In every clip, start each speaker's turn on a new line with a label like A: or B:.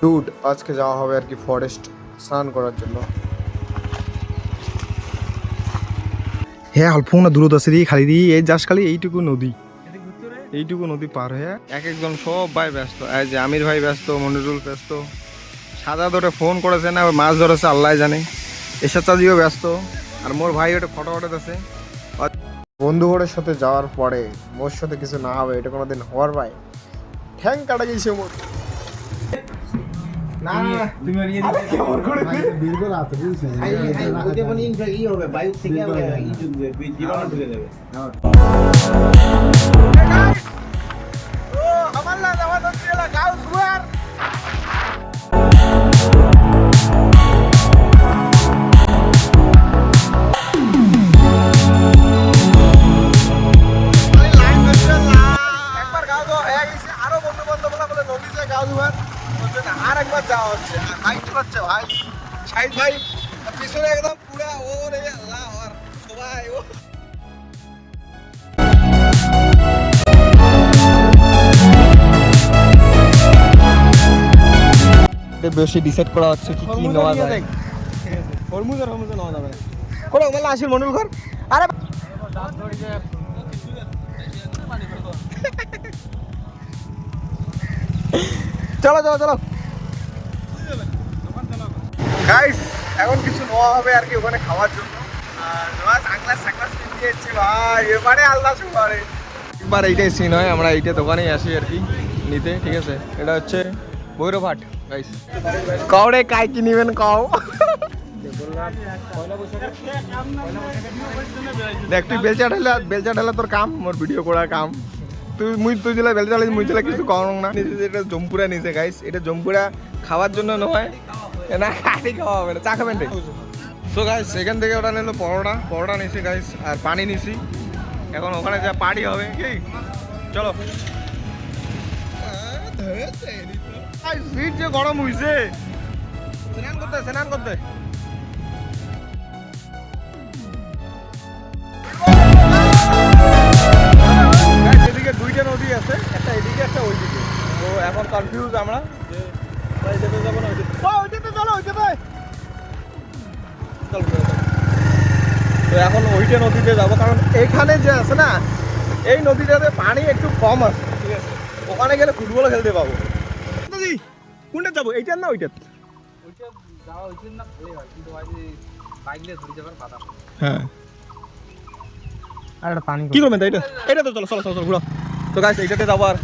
A: Dude আজকে যাওয়া হবে আর কি ফরেস্ট স্নান করার জন্য। হ্যাঁ অল্প না দূরত আছে দিয়ে খালি দিয়ে এই যাস খালি এইটুকু নদী পার হয়ে এক একজন সব ভাই ব্যস্ত। এই যে আমির ভাই ব্যস্ত, মনিরুল ব্যস্ত, সাদা ধরে ফোন করেছে না মাছ ধরেছে আল্লাহ জানে, এসব চাজিও ব্যস্ত, আর মোর ভাই ওটা ফটো আছে। বন্ধুগণের সাথে যাওয়ার পরে মোর সাথে কিছু না হবে এটা কোনোদিন হওয়ার ভাই ঠ্যাং কাটা গেছে মোর। না তুমি আর ইয়ে কেমন করে বিলকুল আছে বুঝছেন ওতে মানে ই হবে বায়ু থেকে ই জীবাণু ঢুকে যাবে। ও আমার না আমাদের এলাকা গাও দুয়ার একবার গাও তো হয়ে গেছে, আরো বন্ধু বান্ধবরা বলে নদী যায় গাও দুয়ার আর একবার যাওয়া হচ্ছে। ভাই কি করছে ভাই সাইদ ভাই পিছনে একদম পুরা ও রে আল্লাহ আর সবাই ও বেশি ডিসাইড করা হচ্ছে কি কি নেওয়া যায়। হরমুজ নেওয়া যাবে কোনো মেলা আসিল মনুল ঘর। আরে চলো চলো চলো গাইস, এখন কিছু নেওয়া হবে আর কি ওখানে খাওয়ার জন্য। আর সাংলাস কিনতে ভাই এবারে আল্লাহ সুবারে একবার এইটাই সিন হয়, আমরা এইটা দোকানেই আসি আর কি নিতে। ঠিক আছে, এটা হচ্ছে ভৈরবহাট গাইস। কাউরে কাই কি নিবেন কাও দেখ তুই বেলচা ঢালা তোর কাম, মোর ভিডিও করার কাম। তুই দিলে বেলচা ঢালি মুই দিলে কিছু কম না। এটা জম্পুরা নিচে গাইস, এটা জম্পুরা খাওয়ার জন্য নয় না, খালি খাওয়া হবে না, চা খাবেন রে। সো গাইস এখান থেকে ওটা নিলো পরোটা নিছি গাইস, আর পানি নিছি। এখন ওখানে যা পার্টি হবে কি চলো। ফিট যে গরম হইছে স্নান করতে এদিকে দুইটা নদী আছে, একটা এদিকে একটা ওইদিকে। তো এখন কনফিউজ আমরা যে এটাতে যাবো না ওইটাতে চলো ওইটাতে। তো এখন ওইটা নদীতে যাবো, কারণ এখানে যে আছে না এই নদীটাতে পানি একটু কম আছে। ঠিক আছে, ওখানে গেলে ফুটবল খেলতে পাবো। নদী কোনটা যাবো, এইটার না ওইটার? হ্যাঁ আর পানি কি করবেন এটা তো চলো চলো চলো ঘুরো। তো গাইস এইটাতে যাবো আর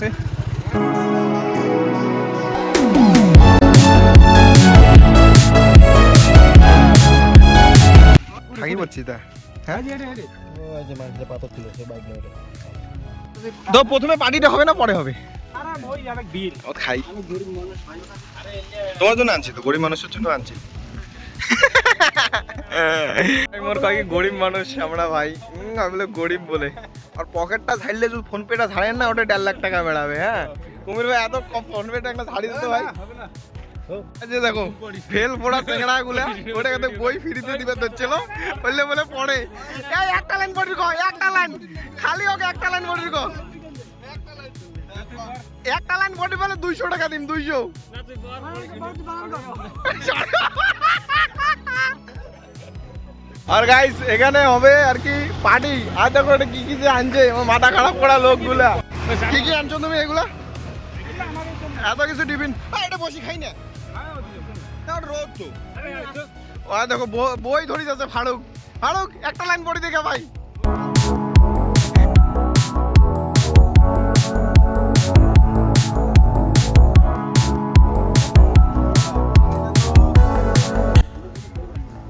A: থাকি বলছি তা। হ্যাঁ তো প্রথমে পানিটা হবে না পরে হবে? খাই তোমার জন্য আনছি, তো গরিব মানুষের জন্য আনছি। মোর কয়েক গরিব মানুষ আমরা ভাই, আমি বলে গরিব বলে। আর পকেটটা ঝাড়লে যদি ফোন পেটা ঝাড়েন না ওটা 1.5 লাখ টাকা বেড়াবে। হ্যাঁ কুমির ভাই এত কম ফোন পেটা একটা ঝাড়ি দিতে ভাই। যে দেখো ফেল পড়া চেংড়া গুলা ওটা কিন্তু বই ফ্রিতে দিবে ধরছিল বললে বলে পড়ে। এই একটা লাইন পড়ি গো, একটা লাইন খালি হোক, একটা লাইন পড়ি গো, একটা লাইন পড়ি বলে 200 টাকা দিম। 200 আর গাইস এখানে হবে আর কি পার্টি। আর দেখো এটা কি কি যে আনছে, আমার মাথা খারাপ করা লোকগুলা। কি কি আনছো তুমি এগুলা? এত কিছু টিফিন এটা বসি খাই না রোদ তো। দেখো বই ধরি যাচ্ছে ফারুক একটা লাইন পড়ি দেখে ভাই।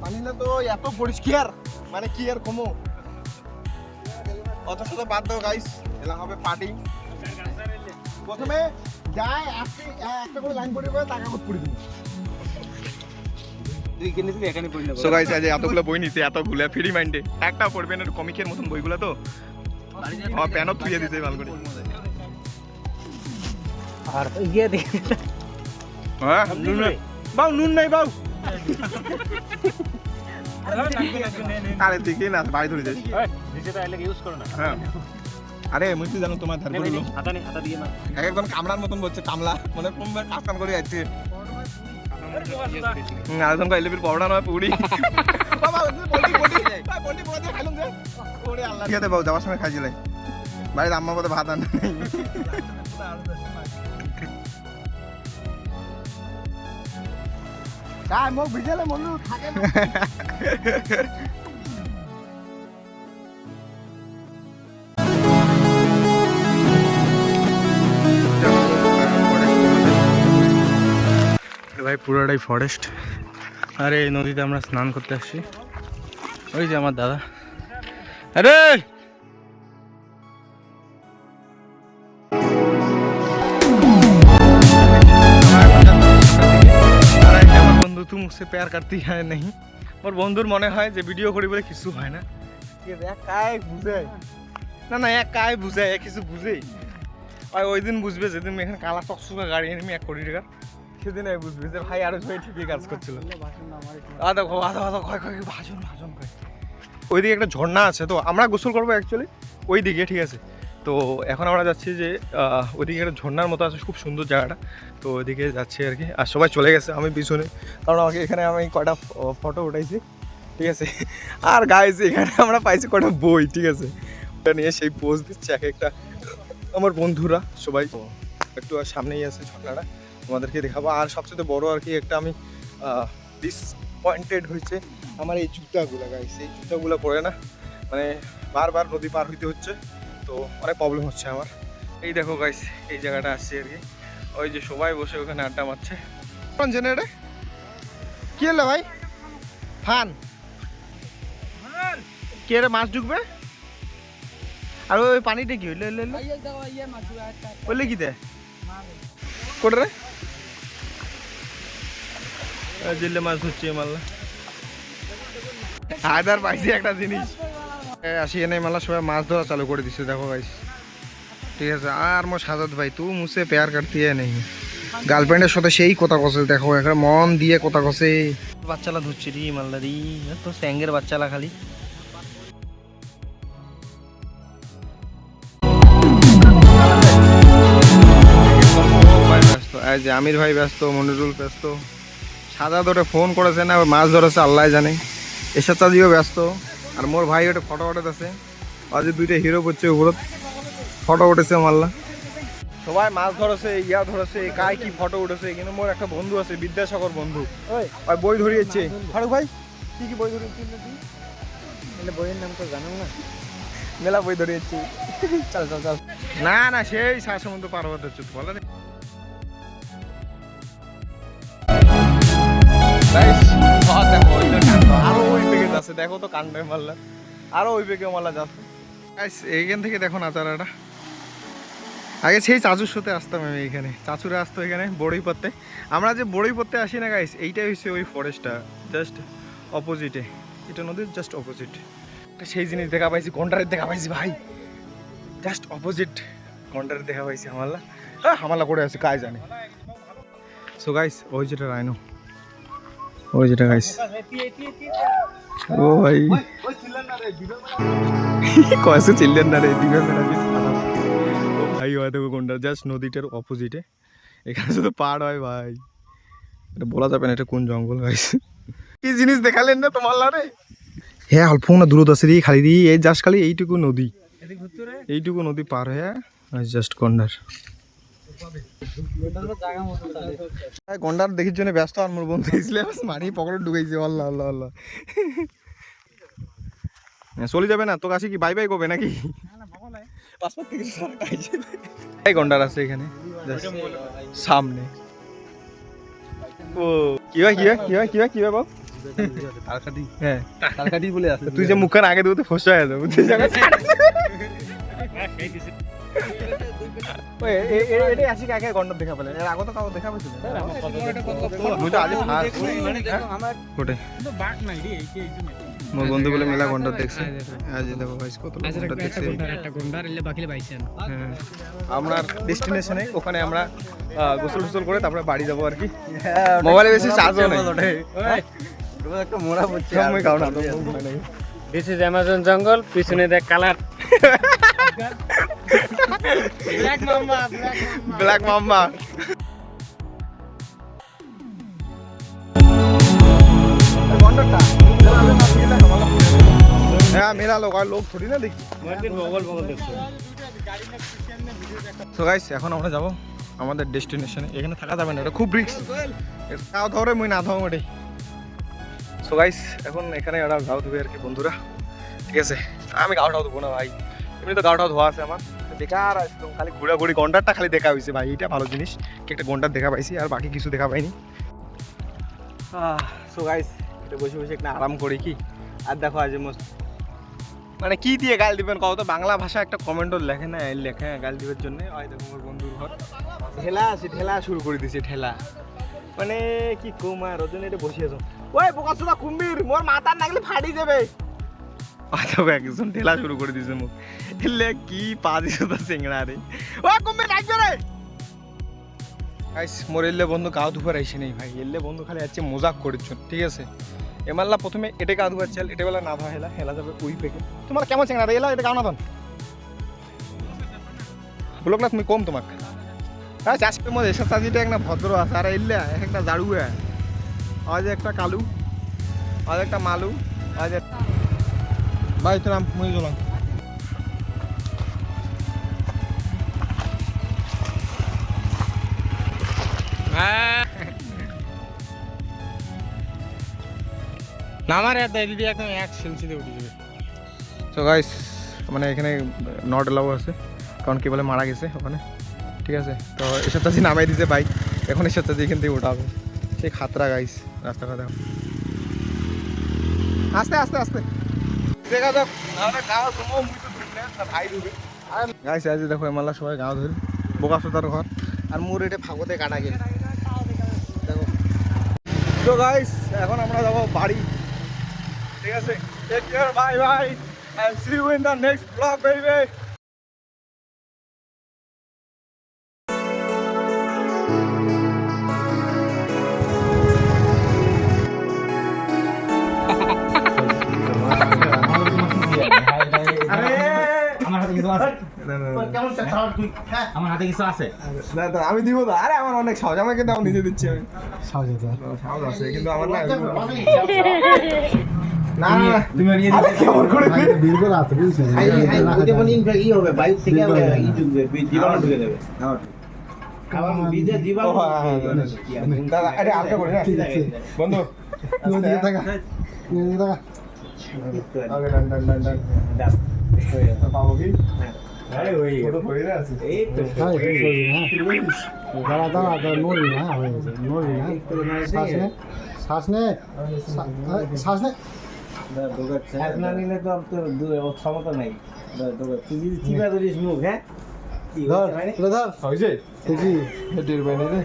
A: পানিটা তো এত পরিষ্কার মানে কি আর কমো, অত শত বাদ দাও গাইস, এলা হবে পার্টি। প্রথমে যায় একটা করে লাইন পড়ি টাকা কত পড়ি দিবি। সো গাইস আজ এতগুলো বই নিছে, এতগুলো ফ্রি মাইন্ডে একটা পড়বে না, কমিকের মতন বইগুলো তো আমার প্যানও থুইয়ে দিতে ভালো করে। আর ইয়ে দে হ্যাঁ বাউ নুন নাই বাউ। আরে দেখি না বাড়ি ধরে যাস নিচে তো এলাকা ইউজ করো না। হ্যাঁ আরে মুই জানো তোমার ধার করে হাতা দিয়ে না একদম কামলার মতন বলছে, কামলা মানে কোন কাজ কাম করে যাচ্ছে। আরেকজন খাইলে ফির পাউডার নয় পুরি যাওয়ার সময় খাইছিলে বাড়ির আম্মার মতো ভাত আন মুখ ভিজালে মনু থাকে ভাই পুরোটাই ফরেস্ট। আরে এই নদীতে আমরা স্নান করতে আসছি। ওই যে আমার দাদা। আরে বন্ধু তুই মুখে প্যার করতে হয় নাই। মোর বন্ধুর মনে হয় যে ভিডিও করি বলে কিছু হয় না। বুঝে না না এক কায় বুঝে কিছু বুঝেই ওই দিন বুঝবে যেদিন এখানে কালা চকচকা গাড়ি এনে এক কোটি টাকা সেদিন বুঝবে যে ভাই আরো ভাই ঠিকই কাজ করছিল। ভাষণ ওইদিকে একটা ঝর্ণা আছে, তো আমরা গোসল করবো অ্যাকচুয়ালি ওইদিকে, ঠিক আছে। তো এখন আমরা যাচ্ছি যে ওইদিকে একটা ঝর্ণার মতো আছে, খুব সুন্দর জায়গাটা। তো ওইদিকে যাচ্ছি আর কি। আর সবাই চলে গেছে, আমি পিছনে, কারণ আমাকে এখানে আমি কয়টা ফটো উঠাইছি, ঠিক আছে। আর গাইজ এখানে আমরা পাইছি কয়টা বই, ঠিক আছে। ওটা নিয়ে সেই পোজ দিচ্ছে এক একটা আমার বন্ধুরা সবাই। একটু আর সামনেই আছে ঝর্ণাটা, তোমাদেরকে দেখাবো। আর সবচেয়ে বড় আর কি একটা আমি ডিসপয়েন্টেড হয়েছে আমার এই জুতাগুলো, গাইস এই জুতাগুলো পরে না, মানে বারবার নদী পার হইতে হচ্ছে, তো অনেক প্রবলেম হচ্ছে আমার। এই দেখো গাইস এই জায়গাটা আসছে আর কি, ওই যে সবাই বসে ওখানে আড্ডা মারছে। কোন জেনারে কি হলো ভাই? ফান কে রে মাছ ঢুকবে? আর ওই পানিটা কি হইলো? বললে কি দে কোটে রে জিল্লে মাছ ধরছে মাল্লা। আদার পাইছি একটা জিনিস আসি এনে মাল্লা, সবাই মাছ ধরা চালু করে দিচ্ছে, দেখো গাইস, ঠিক আছে। আর মোর সাজাদ ভাই তুই মুছে প্যার কাটতে নেই, গার্লফ্রেন্ডের সাথে সেই কথা কষে, দেখো এখানে মন দিয়ে কথা কষে। বাচ্চালা ধরছে রি মাল্লা রি, তো স্যাঙ্গের বাচ্চালা খালি। যে আমির ভাই ব্যস্ত, মনিরুল ব্যস্ত, সাদা ধরে ফোন করেছে না, মাছ ধরেছে আল্লাহ জানে। এসা চাজিও ব্যস্ত, আর মোর ভাই ওটা ফটো উঠেছে, আজ দুইটা হিরো করছে উপরত ফটো উঠেছে মাল্লা। সবাই মাছ ধরেছে, ইয়া ধরেছে, কায় কি ফটো উঠেছে। কিন্তু মোর একটা বন্ধু আছে বিদ্যাসাগর বন্ধু, ওই বই ধরিয়েছে। ফারুক ভাই কি কি বই ধরিয়েছি? বইয়ের নাম তো জানো না, মেলা বই ধরিয়েছি। চল চল চল, না না সেই শ্বাস সমুদ্র পার হতে হচ্ছে বলে। আরো ওই পেকে যাচ্ছে, দেখো তো কান্ডে মারলা, আরো ওই পেকে মারলা যাচ্ছে। এইখান থেকে দেখো নাচারাটা, আগে সেই চাচুর সাথে আসতাম আমি এখানে, চাচুরা আসতো এখানে বড়ই পড়তে। আমরা যে বড়ই পড়তে আসি না গাইস, এইটাই হচ্ছে ওই ফরেস্টটা, জাস্ট অপোজিটে, এটা নদীর জাস্ট অপোজিট। সেই জিনিস দেখা পাইছি, গন্ডারের দেখা পাইছি ভাই, জাস্ট অপোজিট গন্ডারের দেখা পাইছি। হামাল্লা হামাল্লা করে আছে কাজ জানে। সো গাইস ওই যেটা রাইনো, ওই যেটা গাইস, ও ভাই কয়েছে চিল্লেন না রে, দিবেন না ভাই। হয় দেখো কোনটা, জাস্ট নদীটার অপোজিটে, এখানে শুধু পাড় হয় ভাই, এটা বলা যাবে না এটা কোন জঙ্গল গাইস। কি জিনিস দেখালেন না তোমার রে? হ্যাঁ অল্প না দূরত আছে রে, খালি রে এই জাস্ট খালি এইটুকু নদী, এইটুকু নদী পার হয়ে জাস্ট গন্ডার। গন্ডার দেখির জন্য ব্যস্ত, আর মোর বন্ধু মারি পকেটে ঢুকাইছে। আল্লাহ আল্লাহ আল্লাহ, চলে যাবে না তো কাছে কি বাই বাই করবে নাকি? গন্ডার আছে এখানে সামনে। ও কি হয় কি হয় কি হয় কি হয় কি হয় বল? হ্যাঁ বলে আছে, তুই যে মুখখান আগে দেবো ফসা হয়ে যাবে, বুঝছিস? এটাই আসি কাকে গন্ডার দেখা পেলেন, এর আগে তো কাউকে দেখা পেয়েছিল। মোর বন্ধু বলে মেলা গন্ডার দেখছে, আজ দেখো ভাই কত গন্ডার দেখছে। আমরা ডেস্টিনেশনে ওখানে আমরা গোসল টোসল করে তারপরে বাড়ি যাবো আর কি। মোবাইলে বেশি চার্জও নেই, একটা মোড়া পড়ছে আমি কারণ দিস ইজ অ্যামাজন জঙ্গল, পিছনে দেখ colour black mamba, black mamba. হ্যাঁ মেলা লোক আর লোক থোড়ি না দেখি। তো গাইস এখন আমরা যাবো আমাদের ডেস্টিনেশনে। এখানে থাকা যাবে না, এটা খুব রিস্ক। তাও ধরে মুই না থাও ওটাই। সো গাইস এখন এখানে ওরা গাও ধুবে আর কি বন্ধুরা, ঠিক আছে। আমি গাওটাও ধুবো না ভাই, এমনি তো গাওটাও ধোয়া আছে আমার। বেকার আসলাম, খালি ঘোরাঘুরি গন্ডারটা খালি দেখা হয়েছে ভাই, এটা ভালো জিনিস কি একটা গন্ডার দেখা পাইছি, আর বাকি কিছু দেখা পাইনি। সো গাইস এটা বসে বসে একটা আরাম করি কি। আর দেখো আজ মস্ত মানে কি দিয়ে গাল দিবেন কত, তো বাংলা ভাষা একটা কমেন্টও লেখে না, লেখে গাল দিবার জন্য। ওই দেখো আমার বন্ধুর ঘর ঠেলা আছে, ঠেলা শুরু করে দিছে ঠেলা, মানে কি কম আর ওজন এটা বসিয়েছ। ওই বোকাচোদা কুম্ভীর, মোর মাথার নাগলে ফাটি যাবে। তবে একজন ঠেলা শুরু করে দিছে মুখ, এলে কি পা দিছে তো চেংড়া রে। ও কুম্ভীর রাখবে রে গাইস। মোর এলে বন্ধু গাও ধুবার আইসে নেই ভাই, এলে বন্ধু খালি আছে মজাক করেছ, ঠিক আছে। এমাল্লা প্রথমে এটা গা ধুবার চাল, এটা বেলা না ধোয়া হেলা হেলা যাবে ওই পেকে। তোমার কেমন চেংড়া রে এলা, এটা গাও না ধন বলক না তুমি কম তোমাকে। আচ্ছা আজকের মধ্যে এসব চাষিটা একটা ভদ্র আছে, আর এলে একটা জাড়ু আজ একটা কালু, আজ একটা মালু, আজ ভাই তোর নাম মুই চলাম।
B: আমার দিদি একদম এক সেলসিতে উঠে যাবে।
A: তো গাইস মানে এখানে নট এলাও আছে, কারণ কি বলে মারা গেছে ওখানে, ঠিক আছে। তো এসব চাষি নামাই দিছে বাইক, এখন এসব চাষি এখান থেকে উঠাবে। সেই খাতরা গাইস রাস্তাটা দেখো, আস্তে আস্তে আস্তে দেখা যাক। গাও তোমার মুই তো ধরি না, ভাই ধরবে। গাইস আজ দেখো এমাল্লা সবাই গাও ধরে, বোকাচোদার ঘর, আর মোর এটা ফাগতে কাটা গেল দেখো। তো গাইস এখন আমরা যাবো বাড়ি, ঠিক আছে। Take care, bye bye, and see you in the next vlog baby.
B: আমার হাতে কিছু আছে,
A: আমি দিব তো, আরে আমার অনেক সাহস, আমাকে দাও নিজে দিচ্ছি আমি। সাহস আছে কিন্তু আমার না না না তুমি নিয়ে দিতে কেমন করে বিল করে আছে বুঝছেন। ওটা বলি ই হবে বাইক থেকে ই ঢুকবে, জীবাণু ঢুকে দেবে। খাবার বিজে জীবাণু দাদা আরে আলকা করে না বন্ধু নিয়ে থাকা নিয়ে থাকা। ওকে ডান ডান ডান ডান পাবো কি? আরে ওই ফটো পড়ে না আছে এই তো দাঁড়া দাঁড়া নড়ি না হয়ে গেছে, নড়ি না শ্বাস নে শ্বাস নে। না নিলে তো ক্ষমতা নাই, তুই যদি চিপা ধরিস মুখ। হ্যাঁ ধর ধর হয়েছে দেখি টের পাই না রে।